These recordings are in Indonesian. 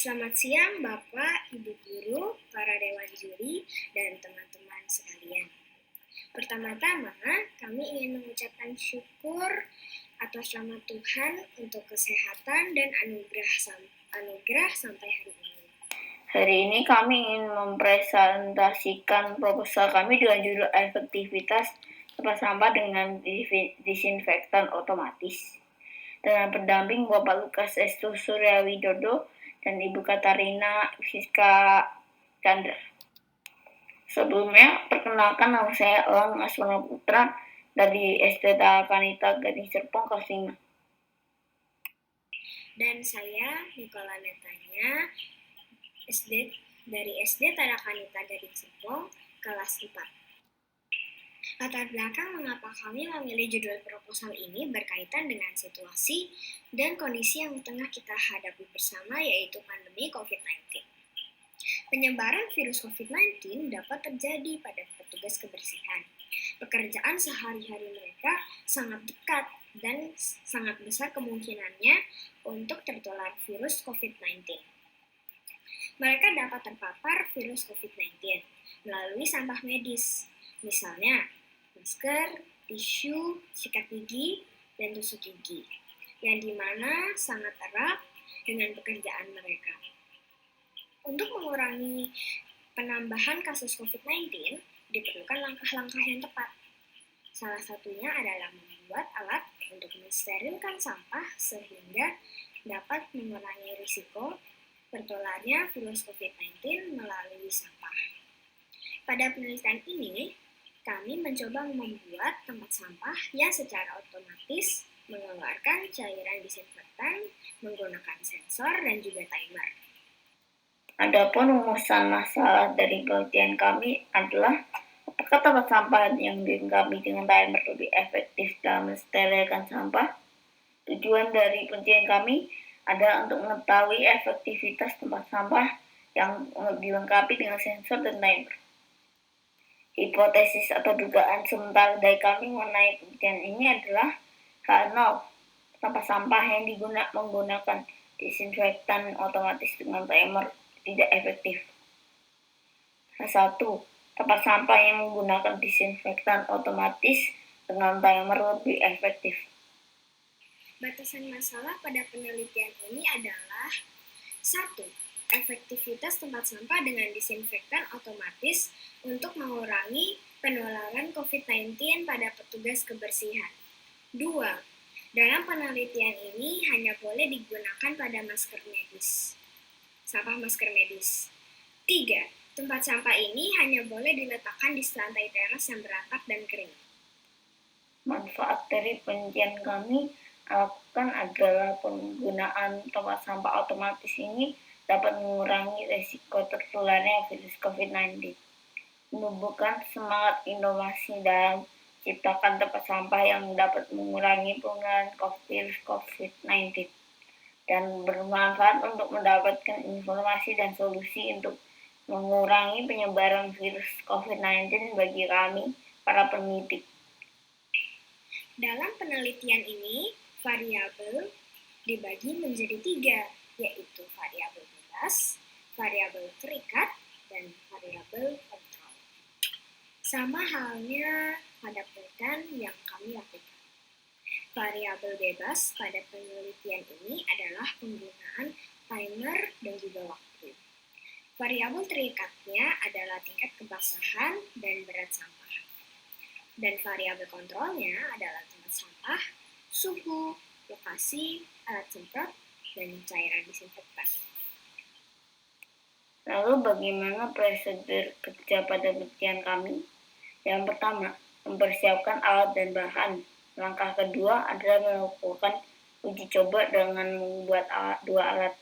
Selamat siang Bapak, Ibu Guru, para dewan juri, dan teman-teman sekalian. Pertama-tama, kami ingin mengucapkan syukur atas nama Tuhan untuk kesehatan dan anugerah sampai hari ini. Hari ini kami ingin mempresentasikan proposal kami dengan judul efektivitas tempat sampah dengan disinfektan otomatis. Dengan pendamping Bapak Lukas Estu Surya Widodo dan Ibu Katarina Siska Chandra. Sebelumnya, perkenalkan nama saya Elang Aswana Putra dari SD Kanita Gading Serpong kelas 5. Dan saya Nikola Netanya dari SD Tarakanita Gading Serpong kelas 4. Latar belakang mengapa kami memilih judul proposal ini berkaitan dengan situasi dan kondisi yang tengah kita hadapi bersama, yaitu pandemi COVID-19. Penyebaran virus COVID-19 dapat terjadi pada petugas kebersihan. Pekerjaan sehari-hari mereka sangat dekat dan sangat besar kemungkinannya untuk tertular virus COVID-19. Mereka dapat terpapar virus COVID-19 melalui sampah medis, misalnya masker, tisu, sikat gigi, dan tusuk gigi, yang dimana sangat erat dengan pekerjaan mereka. Untuk mengurangi penambahan kasus COVID-19, diperlukan langkah-langkah yang tepat. Salah satunya adalah membuat alat untuk mensterilkan sampah sehingga dapat mengurangi risiko tertularnya virus COVID-19 melalui sampah. Pada penelitian ini, kami mencoba membuat tempat sampah yang secara otomatis mengeluarkan cairan disinfektan menggunakan sensor dan juga timer. Adapun rumusan masalah dari penelitian kami adalah apakah tempat sampah yang dilengkapi dengan timer lebih efektif dalam mensterilkan sampah? Tujuan dari penelitian kami adalah untuk mengetahui efektivitas tempat sampah yang dilengkapi dengan sensor dan timer. Hipotesis atau dugaan sementara dari kami mengenai penelitian ini adalah H0, tempat sampah yang menggunakan disinfektan otomatis dengan timer tidak efektif. H1, tempat sampah yang menggunakan disinfektan otomatis dengan timer lebih efektif. Batasan masalah pada penelitian ini adalah 1. Efektivitas tempat sampah dengan disinfektan otomatis untuk mengurangi penularan COVID-19 pada petugas kebersihan. 2. Dalam penelitian ini hanya boleh digunakan pada masker medis. Sampah masker medis. 3. Tempat sampah ini hanya boleh diletakkan di lantai teras yang beratap dan kering. Manfaat dari penelitian kami lakukan adalah penggunaan tempat sampah otomatis ini dapat mengurangi resiko tertularnya virus COVID-19, menumbuhkan semangat inovasi dalam menciptakan tempat sampah yang dapat mengurangi penularan virus COVID-19, dan bermanfaat untuk mendapatkan informasi dan solusi untuk mengurangi penyebaran virus COVID-19 bagi kami, para peneliti. Dalam penelitian ini, variabel dibagi menjadi 3, yaitu variabel bebas, variabel terikat, dan variabel kontrol. Sama halnya pada penelitian yang kami lakukan. Variabel bebas pada penelitian ini adalah penggunaan timer dan juga waktu. Variabel terikatnya adalah tingkat kebasahan dan berat sampah. Dan variabel kontrolnya adalah tempat sampah, suhu, lokasi, alat semprot, dan cairan disinfektan. Lalu bagaimana prosedur kerja pada penelitian kami? Yang pertama, mempersiapkan alat dan bahan. Langkah kedua adalah melakukan uji coba dengan membuat dua alat.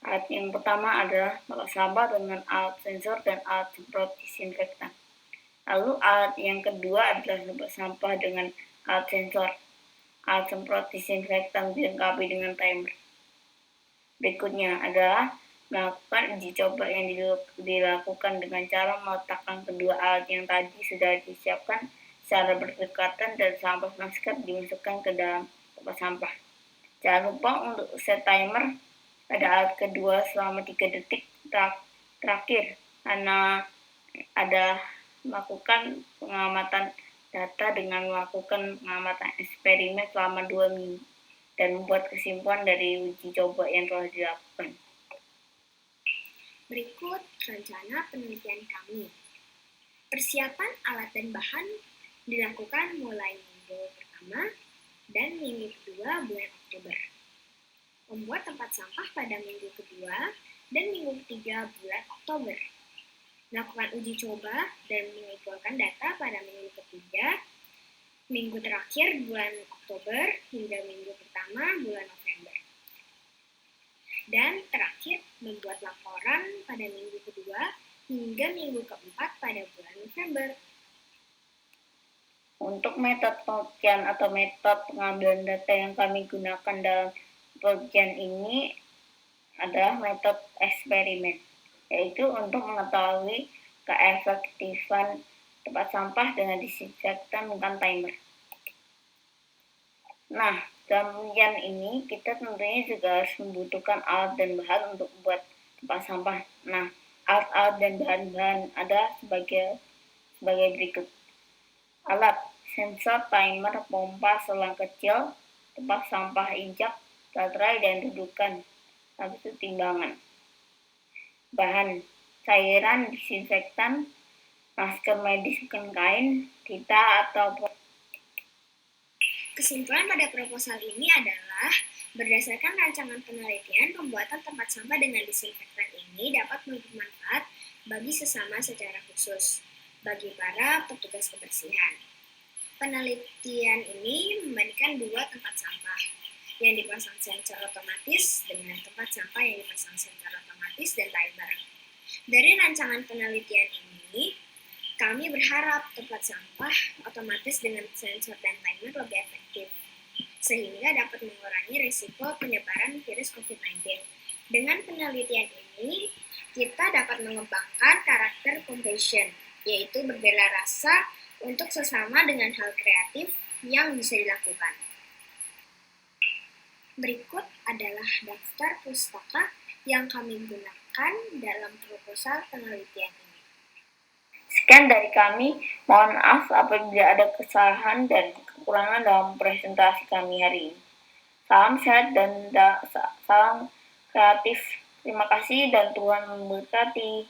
Alat yang pertama adalah tempat sampah dengan alat sensor dan alat semprot disinfektan. Lalu alat yang kedua adalah tempat sampah dengan alat sensor. Alat semprot disinfektan dilengkapi dengan timer. Berikutnya adalah melakukan uji coba yang dilakukan dengan cara meletakkan kedua alat yang tadi sudah disiapkan secara berdekatan dan sampah masker dimasukkan ke dalam tempat sampah. Jangan lupa untuk set timer pada alat kedua selama 3 detik terakhir, karena ada melakukan pengamatan data dengan melakukan pengamatan eksperimen selama 2 minggu dan membuat kesimpulan dari uji coba yang telah dilakukan. Berikut rencana penelitian kami. Persiapan alat dan bahan dilakukan mulai minggu pertama dan minggu kedua bulan Oktober. Membuat tempat sampah pada minggu kedua dan minggu ketiga bulan Oktober. Melakukan uji coba dan mengumpulkan data pada minggu ketiga, minggu terakhir bulan Oktober hingga minggu pertama bulan November. Dan terakhir, membuat laporan pada minggu kedua hingga minggu keempat pada bulan November. Untuk metode penelitian atau metode pengambilan data yang kami gunakan dalam penelitian ini adalah metode eksperimen, yaitu untuk mengetahui keefektifan tempat sampah dengan disinfektan dengan timer. Nah, dalam penelitian ini kita tentunya juga harus membutuhkan alat dan bahan untuk membuat tempat sampah. Nah, alat-alat dan bahan-bahan ada sebagai berikut. Alat: sensor, timer, pompa, selang kecil, tempat sampah injak, baterai, dan dudukan. Habis itu timbangan. Bahan: cairan disinfektan, masker medis, kain, tinta, atau Kesimpulan pada proposal ini adalah, berdasarkan rancangan penelitian, pembuatan tempat sampah dengan disinfektan ini dapat bermanfaat bagi sesama secara khusus, bagi para petugas kebersihan. Penelitian ini membandingkan 2 tempat sampah yang dipasang sensor otomatis dengan tempat sampah yang dipasang sensor otomatis dan timer. Dari rancangan penelitian ini, kami berharap tempat sampah otomatis dengan sensor dan timer lebih efektif, sehingga dapat mengurangi risiko penyebaran virus COVID-19. Dengan penelitian ini, kita dapat mengembangkan karakter compassion, yaitu berbela rasa untuk sesama dengan hal kreatif yang bisa dilakukan. Berikut adalah daftar pustaka yang kami gunakan dalam proposal penelitian ini. Sekian dari kami, mohon maaf apabila ada kesalahan dan kekurangan dalam presentasi kami hari ini. Salam sehat dan salam kreatif. Terima kasih dan Tuhan memberkati.